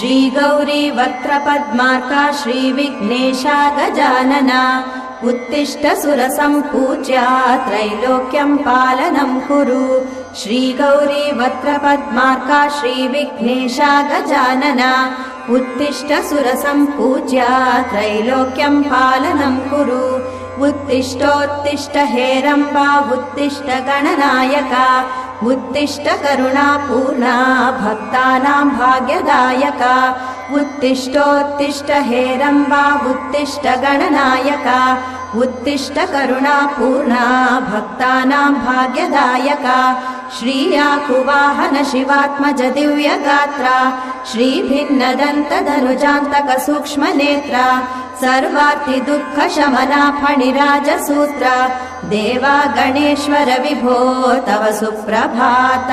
श्रीगौरी वक्त्रपद्मार्का श्रीविघ्नेशा गजानना उत्तिष्ठ सुरसम्पूज्या त्रैलोक्यं पालनं कुरु श्रीगौरी वक्त्रपद्मार्का श्रीविघ्नेशा गजानना उत्तिष्ठ सुरसम्पूज्या त्रैलोक्यं पालनं कुरु उत्तिष्ठोत्तिष्ठ हेरम्बा उत्तिष्ठ गणनायका उत्तिष्ठ करुणापूर्णा भक्तानां भाग्यदायका उत्तिष्ठोत्तिष्ठ हेरम्बा उत्तिष्ठ गणनायका उत्तिष्ठ करुणापूर्णा भक्तानां भाग्यदायका श्रीयाकुवाहन शिवात्मज दिव्यगात्रा श्रीभिन्नदन्तधनुजान्तक सूक्ष्मनेत्रा सर्वार्ति दुःख शमना फणिराजसूत्रा देवा गणेश्वर विभो तव सुप्रभातम्।